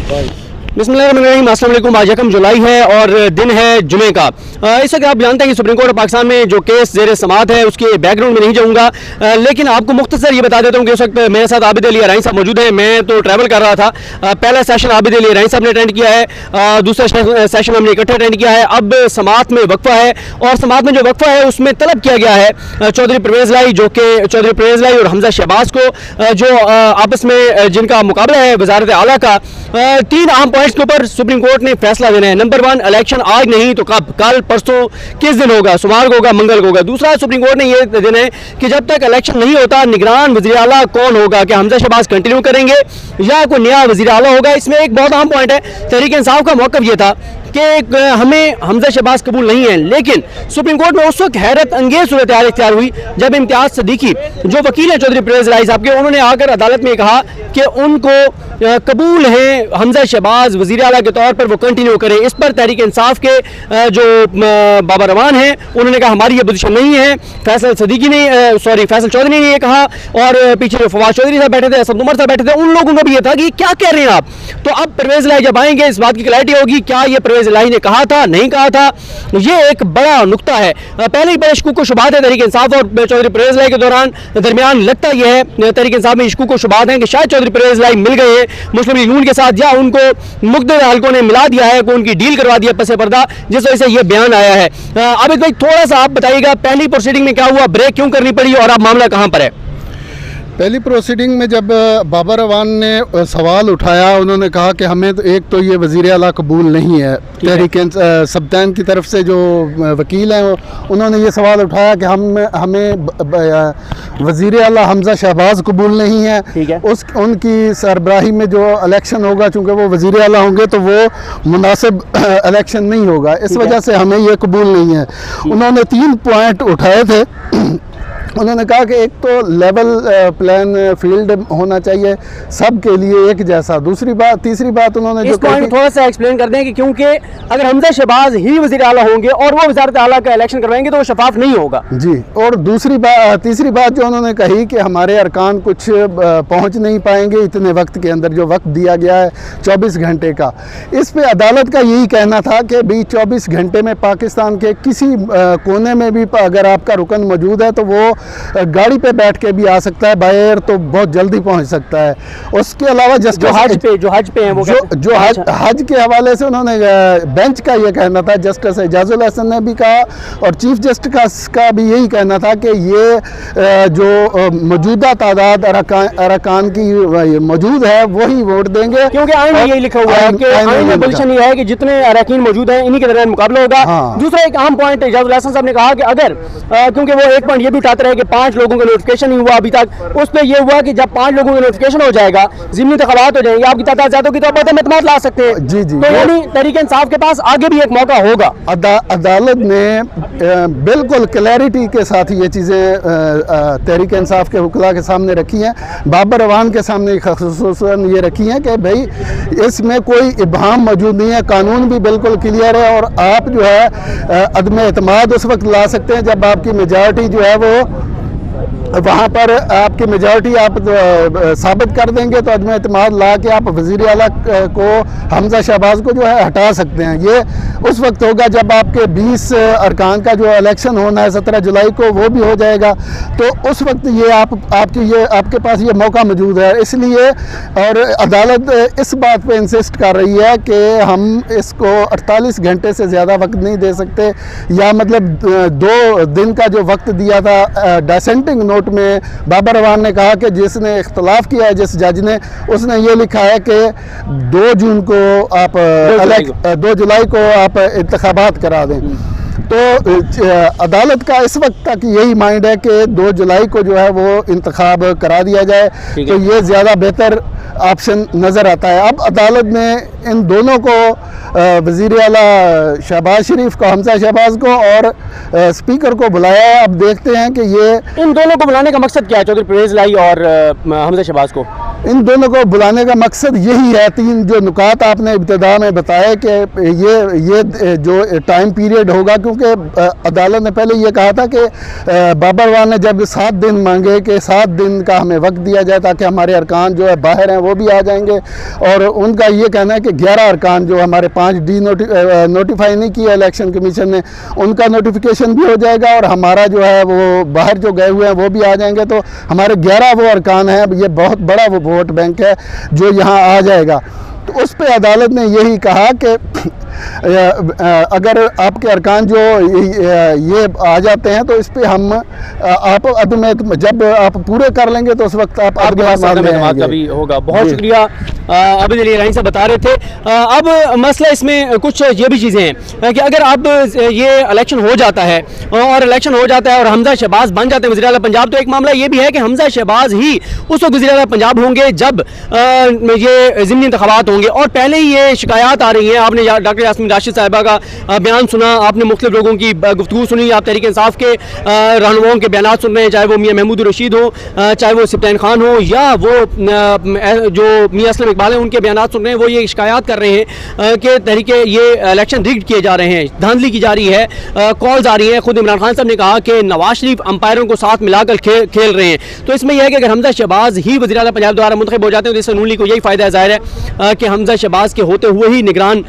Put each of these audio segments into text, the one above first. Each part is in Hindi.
बिस्मिल्लाहिर्रहमानिर्रहीम, अस्सलाम वालेकुम। आज 1 जुलाई है और दिन है जुमे का। इस वक्त आप जानते हैं कि सुप्रीम कोर्ट ऑफ पाकिस्तान में जो केस ज़ेर समाअत है उसके बैकग्राउंड में नहीं जाऊँगा, लेकिन आपको मुख्तसर ये बता देता हूँ कि उस वक्त मेरे साथ आबिद अली अराइन साहब मौजूद हैं। मैं तो ट्रैवल कर रहा था। पहला सेशन आबिद अली अराइन साहब ने अटेंड किया है, दूसरा सेशन हमने इकट्ठे अटेंड किया है। अब समाअत में वक्फा है और समाअत में जो वक्फा है उसमें तलब किया गया है चौधरी परवेज़ लाई, जो कि चौधरी परवेज़ लाई और हमजा शहबाज को जो आपस में जिनका मुकाबला है वज़ारत आला का, 3 अहम पॉइंट्स के ऊपर सुप्रीम कोर्ट ने फैसला देना है। नंबर 1, इलेक्शन आज नहीं तो कब, कल, परसों, किस दिन होगा, सोमवार को होगा, मंगल को होगा। दूसरा, सुप्रीम कोर्ट ने यह देना है कि जब तक इलेक्शन नहीं होता निगरान वज़ीर आला कौन होगा, क्या हमजा शहबाज कंटिन्यू करेंगे या कोई नया वज़ीर आला होगा। इसमें एक बहुत अहम पॉइंट है, तहरीक इंसाफ का मौक़िफ़ ये था कि हमें हमजा शहबाज कबूल नहीं है, लेकिन सुप्रीम कोर्ट में उस वक्त हैरत अंगेज सूरत हाल इख्तियार हुई जब इम्तियाज़ सिद्दीकी जो वकील है चौधरी परवेज़ लाई साहब के, उन्होंने आकर अदालत में कहा कि उनको कबूल है हमजा शहबाज वज़ीर आला के तौर पर वो कंटिन्यू करें। इस पर तहरीक इंसाफ के जो बाबा रवान हैं उन्होंने कहा हमारी ये पोजीशन नहीं है। फैसल चौधरी ने ये कहा और पीछे जो फवाद चौधरी साहब बैठे थे, असद उमर साहब बैठे थे, उन लोगों का भी ये था कि क्या कह रहे हैं आप। तो अब परवेज़ लाई जब आएंगे इस बात की क्लैरिटी होगी क्या ये परवेज़ लाई ने कहा था, नहीं कहा था। ये एक बड़ा नुक्ता है। पहले ही बड़े शुकूक व शुबहात है तहरीक इंसाफ और चौधरी परवेज़ लाई के दरमियान। लगता यह है तहरीक इंसाफ में शुकूक व शुबहात हैं कि शायद चौधरी परवेज़ लाई मिल गए हैं मुस्लिम लीग नून के साथ, या उनको मुख्तलिफ हलकों ने मिला दिया है, उनकी डील करवा दिया पसे पर्दा, जिस वजह से यह बयान आया है। आबिद भाई, थोड़ा सा आप बताइएगा पहली प्रोसीडिंग में क्या हुआ, ब्रेक क्यों करनी पड़ी और अब मामला कहां पर है? पहली प्रोसीडिंग में जब बाबा रवान ने सवाल उठाया, उन्होंने कहा कि हमें तो एक तो ये वज़ीर आला कबूल नहीं है। तहरीक सब्तैन की तरफ से जो वकील हैं उन्होंने ये सवाल उठाया कि हमें वज़ीर आला हमजा शहबाज कबूल नहीं है। उनकी सरबराही में जो इलेक्शन होगा, चूँकि वो वज़ीर आला होंगे तो वो मुनासिब इलेक्शन नहीं होगा, इस वजह से हमें ये कबूल नहीं है। उन्होंने 3 पॉइंट उठाए थे। उन्होंने कहा कि एक तो लेवल प्लेन फील्ड होना चाहिए सब के लिए एक जैसा। तीसरी बात उन्होंने इस पॉइंट थोड़ा सा एक्सप्लेन कर दें कि क्योंकि अगर हमजा शहबाज ही वज़ीर आला होंगे और वो वज़ारत आला का इलेक्शन करवाएंगे तो वो शफाफ नहीं होगा जी। और तीसरी बात जो उन्होंने कही कि हमारे अरकान कुछ पहुँच नहीं पाएंगे इतने वक्त के अंदर, जो वक्त दिया गया है 24 घंटे का। इस पर अदालत का यही कहना था कि भाई 24 घंटे में पाकिस्तान के किसी कोने में भी अगर आपका रुकन मौजूद है तो वो गाड़ी पे बैठ के भी आ सकता है, बाय एयर तो बहुत जल्दी पहुंच सकता है। उसके अलावा जो हज पे हैं वो हज के हवाले से उन्होंने बेंच का ये कहना था, जस्टिस एजाजुल हसन ने भी कहा और चीफ जस्टिस का भी यही कहना था कि ये जो मौजूदा तादाद अरकान की मौजूद है वही वोट देंगे, क्योंकि आईन में यही लिखा हुआ है कि आईन में पोजीशन ये है कि जितने अरकान मौजूद हैं इन्हीं के दरमियान मुकाबला होगा। दूसरा एक अहम पॉइंट एजाजुल हसन साहब ने कहा कि अगर क्योंकि वो एक पॉइंट ये भी उठाते रहे कि 5 लोगों का नोटिफिकेशन नहीं हुआ अभी तक, उस पर यह हुआ कि जब 5 लोगों का नोटिफिकेशन हो जाएगा, ज़िमनी इंतखाबात हो जाएंगे, आपकी तादाद ज्यादा होगी तो आप अदम एतमाद ला सकते हैं। जी। तो यानी तहरीक इंसाफ के पास आगे भी एक मौका होगा। अदालत ने बिल्कुल क्लैरिटी के साथ ये चीज़ें तहरीक इंसाफ के वकला के सामने रखी हैं, बाबर रवान के सामने ख़ुसूसन ये रखी हैं कि भाई इसमें कोई इबहम मौजूद नहीं है, कानून भी बिल्कुल क्लियर है और आप जो है अदम एतमाद उस वक्त ला सकते हैं जब आपकी मेजॉरिटी जो है वो वहाँ पर आपकी मेजॉरिटी आप साबित कर देंगे तो अदम एतमाद ला के आप वज़ीर आला को हमजा शहबाज को जो है हटा सकते हैं। ये उस वक्त होगा जब आपके 20 अरकान का जो इलेक्शन होना है 17 जुलाई को वो भी हो जाएगा, तो उस वक्त ये आपके पास ये मौका मौजूद है। इसलिए और अदालत इस बात पे इंसिस्ट कर रही है कि हम इसको 48 घंटे से ज़्यादा वक्त नहीं दे सकते, या मतलब 2 दिन का जो वक्त दिया था डिसेंटिंग नोट में बाबर रवान ने कहा कि जिसने इख्तलाफ किया है जिस जज ने, उसने ये लिखा है कि 2 जून को आप 2 जुलाई को आप इंतखाबात करा दें। तो अदालत का इस वक्त तक यही माइंड है कि 2 जुलाई को जो है वो इंतखाब करा दिया जाए, तो ये ज़्यादा बेहतर ऑप्शन नज़र आता है। अब अदालत ने इन दोनों को वज़ीर आला शहबाज शरीफ को, हमजा शहबाज को और स्पीकर को बुलाया है। अब देखते हैं कि ये इन दोनों को बुलाने का मकसद क्या है, चौधरी परवेज़ लाई और हमजा शहबाज को? इन दोनों को बुलाने का मकसद यही है। 3 जो नुकात आपने इब्तिदा में बताया कि ये जो टाइम पीरियड होगा, क्योंकि अदालत ने पहले ये कहा था कि बाबर वान ने जब 7 दिन मांगे कि 7 दिन का हमें वक्त दिया जाए ताकि हमारे अरकान जो है बाहर हैं वो भी आ जाएंगे, और उनका ये कहना है कि 11 अरकान जो हमारे 5 नोटिफाई नहीं किया इलेक्शन कमीशन ने, उनका नोटिफिकेशन भी हो जाएगा और हमारा जो है वो बाहर जो गए हुए हैं वो भी आ जाएंगे। तो हमारे 11 वो अरकान हैं, ये बहुत बड़ा वो वोट बैंक है जो यहाँ आ जाएगा। तो उस पे अदालत ने यही कहा कि अगर आपके अरकान जो ये आ जाते हैं तो इस पे हम आप जब आप पूरे कर लेंगे तो उस वक्त आप का भी होगा। बहुत शुक्रिया आबिद अली रानी साहब बता रहे थे। अब मसला इसमें कुछ ये भी चीज़ें हैं कि अगर अब ये इलेक्शन हो जाता है और हमजा शहबाज बन जाते हैं वज़ीर आला पंजाब, तो एक मामला ये भी है कि हमजा शहबाज ही उस वक्त वज़ीर आला पंजाब होंगे जब ये ज़िमनी इंतखाबात होंगे। और पहले ही ये शिकायत आ रही हैं, आपने डॉक्टर यास्मीन राशिद साहिबा का बयान सुना, आपने मुख्तलिफ लोगों की गुफ्तगू सुनी, आप तहरीक इंसाफ के रहनुमाओं के बयान सुन रहे हैं, चाहे वो मियाँ महमूद रशीद हो, चाहे वो सिप्तान खान हो, या वो जो मियाँ असलम इकबाल हैं उनके बयान सुन रहे हैं। वो ये शिकायत कर रहे हैं कि तहरीक ये इलेक्शन रिग्ड किए जा रहे हैं, धांधली की जा रही है, कॉल्स आ रही हैं। खुद इमरान खान साहब ने कहा कि नवाज शरीफ अंपायरों को साथ मिलाकर खेल रहे हैं। तो इसमें यह है कि अगर हमजा शहबाज ही वज़ीर आला पंजाब द्वारा मुंतखब हो जाते हैं तो इससे नून लीग को यही फ़ायदा है, ज़ाहिर है कि हमजा शहबाज के होते हुए ही निगरान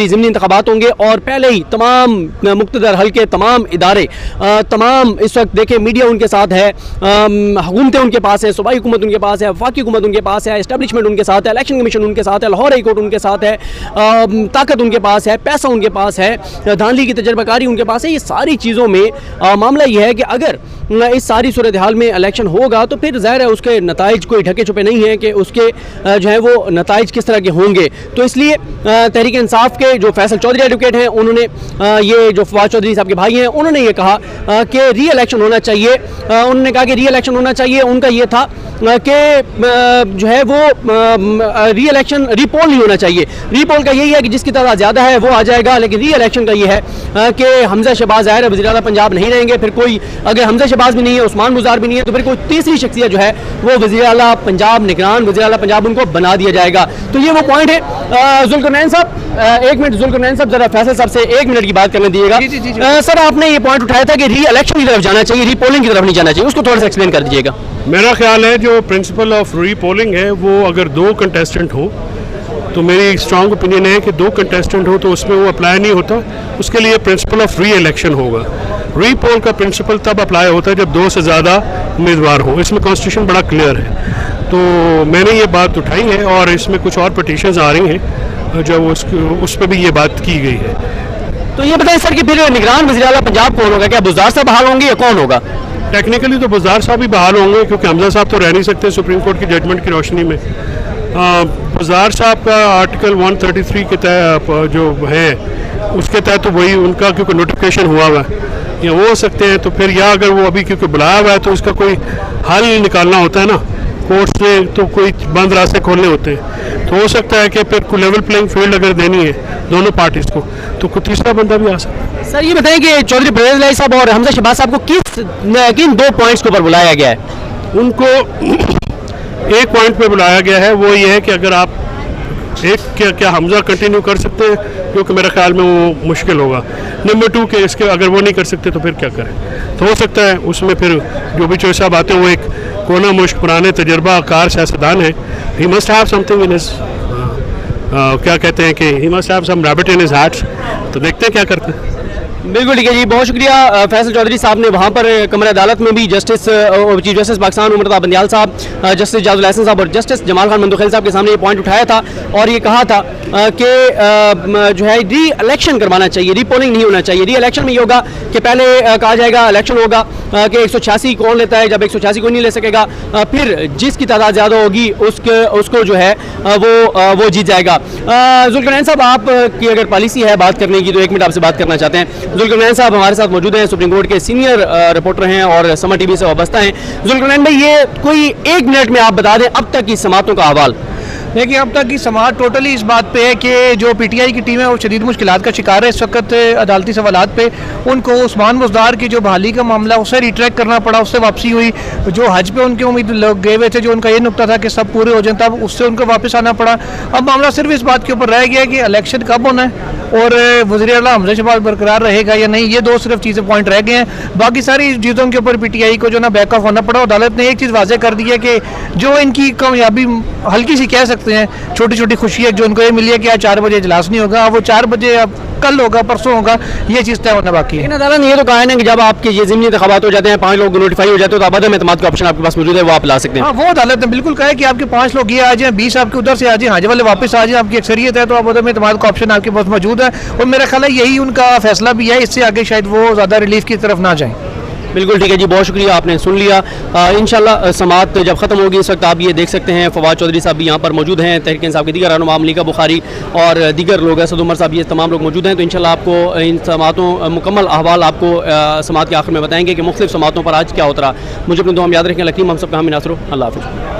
ज़िमनी इंतखाबात होंगे और पहले ही तमाम मुक़्तदर हल्के, तमाम इदारे, तमाम इस वक्त देखें मीडिया उनके साथ है, हुकूमतें उनके पास है, सूबाई हुकूमत उनके पास है, वफाकी हुकूमत उनके पास है, एस्टेब्लिशमेंट उनके साथ है, इलेक्शन कमीशन उनके साथ है, लाहौर हाई कोर्ट उनके साथ है, ताकत उनके पास है, पैसा उनके पास है, धांधली की तजर्बाकारी उनके पास है। ये सारी चीज़ों में मामला यह है कि अगर इस सारी सूरत हाल में इलेक्शन होगा तो फिर ज़ाहिर है उसके नताइज कोई ढके छुपे नहीं हैं कि उसके जो है वो नताइज किस तरह के होंगे। तो इसलिए तहरीक इंसाफ के जो फैसल चौधरी एडवोकेट हैं, उन्होंने ये जो फवाद चौधरी साहब के भाई हैं, उन्होंने ये कहा कि री इलेक्शन होना चाहिए। उन्होंने कहा कि री इलेक्शन होना चाहिए। उनका ये था कि जो है वो री इलेक्शन रीपोल नहीं होना चाहिए। रीपोल का यही है कि जिसकी तादाद ज़्यादा है वो आ जाएगा, लेकिन री इलेक्शन का ये है कि हमजा शहबाज ज़ाहिर है वज़ीर आला पंजाब नहीं रहेंगे, फिर कोई अगर हमजा शहबाज भी नहीं है, उस्मान गुजार भी नहीं है, तो फिर कोई तीसरी शख्सियत जो है वो वज़ीर आला पंजाब निगरान वज़ीर आला पंजाब उनको बना दिया जाएगा। तो ये वो पॉइंट है। ज़ुल्करनैन साहब, एक मिनट, ज़ुल्करनैन साहब जरा फैसल साहब से 1 मिनट की बात करने दीजिएगा। सर, आपने ये पॉइंट उठाया था कि री इलेक्शन की तरफ जाना चाहिए, री पोलिंग की तरफ नहीं जाना चाहिए, उसको थोड़ा सा एक्सप्लेन कर दीजिएगा। मेरा ख्याल है जो प्रिंसिपल ऑफ री पोलिंग है वो अगर 2 कंटेस्टेंट हो तो मेरी स्ट्रॉन्ग ओपिनियन है कि 2 कंटेस्टेंट हो तो उसमें वो अप्लाई नहीं होता, उसके लिए प्रिंसिपल ऑफ री इलेक्शन होगा। री पोल का प्रिंसिपल तब अप्लाई होता है जब 2 से ज़्यादा उम्मीदवार हो। इसमें कॉन्स्टिट्यूशन बड़ा क्लियर है। तो मैंने ये बात उठाई है और इसमें कुछ और पटिशन्स आ रही हैं जब उस पर भी ये बात की गई है। तो ये बताएं सर कि फिर निगरान वज़ीर आला पंजाब कौन होगा? क्या बुज़दार साहब बहाल होंगे या कौन होगा? टेक्निकली तो बुज़दार साहब ही बहाल होंगे क्योंकि हमजा साहब तो रह नहीं सकते सुप्रीम कोर्ट की जजमेंट की रोशनी में। बुज़दार साहब का आर्टिकल 133 के तहत जो है उसके तहत तो वही उनका क्योंकि नोटिफिकेशन हुआ हुआ है या वो हो सकते हैं। तो फिर या अगर वो अभी क्योंकि बुलाया हुआ है तो इसका कोई हल निकालना होता है ना कोर्ट से, तो कोई बंद रास्ते खोलने होते हैं। तो हो सकता है कि फिर कोई लेवल प्लेइंग फील्ड अगर देनी है दोनों पार्टीज़ को तो कोई तीसरा बंदा भी आ सकता है। सर, ये बताएं कि चौधरी परवेज़ इलाही साहब और हमजा शहबाज साहब को किन 2 पॉइंट्स के ऊपर बुलाया गया है? उनको एक पॉइंट पे बुलाया गया है, वो ये है कि अगर आप क्या हमजा कंटिन्यू कर सकते हैं, क्योंकि मेरे ख्याल में वो मुश्किल होगा। नंबर 2 के इसके अगर वो नहीं कर सकते तो फिर क्या करें। तो हो सकता है उसमें फिर जो भी चॉइस साहब आते हैं वो एक कोना मुश्क पुराने तजर्बा कार सियासतदान है। He must have something in his क्या कहते हैं कि he must have some rabbit in his heart. तो देखते हैं क्या करते हैं। बिल्कुल ठीक है जी, बहुत शुक्रिया। फैसल चौधरी साहब ने वहाँ पर कमरा अदालत में भी justice chief justice Pakistan Umar Bandial साहब, जस्टिस जाजुल हसन साहब और जस्टिस जमाल खान मंदुखेल साहब के सामने ये पॉइंट उठाया था और ये कहा था कि जो है री इलेक्शन करवाना चाहिए, री पोलिंग नहीं होना चाहिए। री इलेक्शन में ये होगा कि पहले कहा जाएगा इलेक्शन होगा कि 186 कौन लेता है, जब 186 कोई नहीं ले सकेगा फिर जिसकी तादाद ज़्यादा होगी उसको जो है वो जीत जाएगा। ज़ुल्करनैन साहब, आपकी अगर पॉलिसी है बात करने की तो 1 मिनट आपसे बात करना चाहते हैं। ज़ुल्करनैन साहब हमारे साथ मौजूद हैं, सुप्रीम कोर्ट के सीनियर रिपोर्टर हैं और समर टीवी से वाबस्ता हैं। ज़ुल्करनैन भाई, ये कोई 1 मिनट में आप बता दें अब तक की समातों का अहवाल। देखिए अब तक की समाज टोटली इस बात पे है कि जो पीटीआई की टीम है वो शदीद मुश्किलात का शिकार है इस वक्त अदालती सवालात पे। उनको उस्मान बुज़दार की जो बहाली का मामला उसे रिट्रैक्ट करना पड़ा, उससे वापसी हुई। जो हज पे उनके उम्मीद लोग गए हुए थे, जो उनका ये नुकता था कि सब पूरे हो जाए, तब उससे उनको वापस आना पड़ा। अब मामला सिर्फ इस बात के ऊपर रह गया कि इलेक्शन कब होना है और वज़ीर आला हमज़ा शहबाज बरकरार रहेगा या नहीं, ये दो सिर्फ चीज़ें पॉइंट रह गए हैं। बाकी सारी चीज़ों के ऊपर पीटीआई को जो ना बैक ऑफ होना पड़ा। अदालत ने एक चीज़ वाज़ेह कर दी है कि जो इनकी कामयाबी हल्की सी कह सकते हैं, छोटी छोटी खुशियाँ जो उनको ये मिली है कि आज 4 बजे इजलास नहीं होगा, वो 4 बजे अब कल होगा, परसों होगा, ये चीज़ तय होना बाकी है। लेकिन अदालत ने ये तो कहा है ना कि जब आपके ये ज़िमनी इंतखाबात हो जाते हैं, 5 लोग नोटिफाई हो जाते हैं, तो अदम एतमाद का ऑप्शन आपके पास मौजूद है, वो आप ला सकते हैं। हाँ, वो अदालत ने बिल्कुल कहा है कि आपके 5 लोग ये आ जाएं, 20 आपके उधर से आ जाएं, हाजे वाले वापस आ जाएं, आपकी अक्सरियत है तो आप अदम एतमाद का ऑप्शन आपके पास मौजूद है। और मेरा ख्याल है यही उनका फैसला भी है, इससे आगे शायद वो ज़्यादा रिलीफ की तरफ ना जाएँ। बिल्कुल ठीक है जी, बहुत शुक्रिया, आपने सुन लिया। इंशाल्लाह समाअत जब ख़त्म होगी इस वक्त आप ये देख सकते हैं फवाद चौधरी साहब भी यहाँ पर मौजूद हैं, तहरीक इंसाफ के दीगर रहनुमा मलिका बुखारी और दीगर लोग, असद उमर साहब, ये तमाम लोग मौजूद हैं। तो इंशाल्लाह आपको इन समाअतों मुकम्मल अहवाल आपको समाअत के आखिर में बताएंगे कि मुख्तलिफ समाअतों पर आज क्या होता रहा। मुझे अपने दुआ में याद रखें। लकीम हम सब का हम नासरो, अल्लाह हाफ़िज़।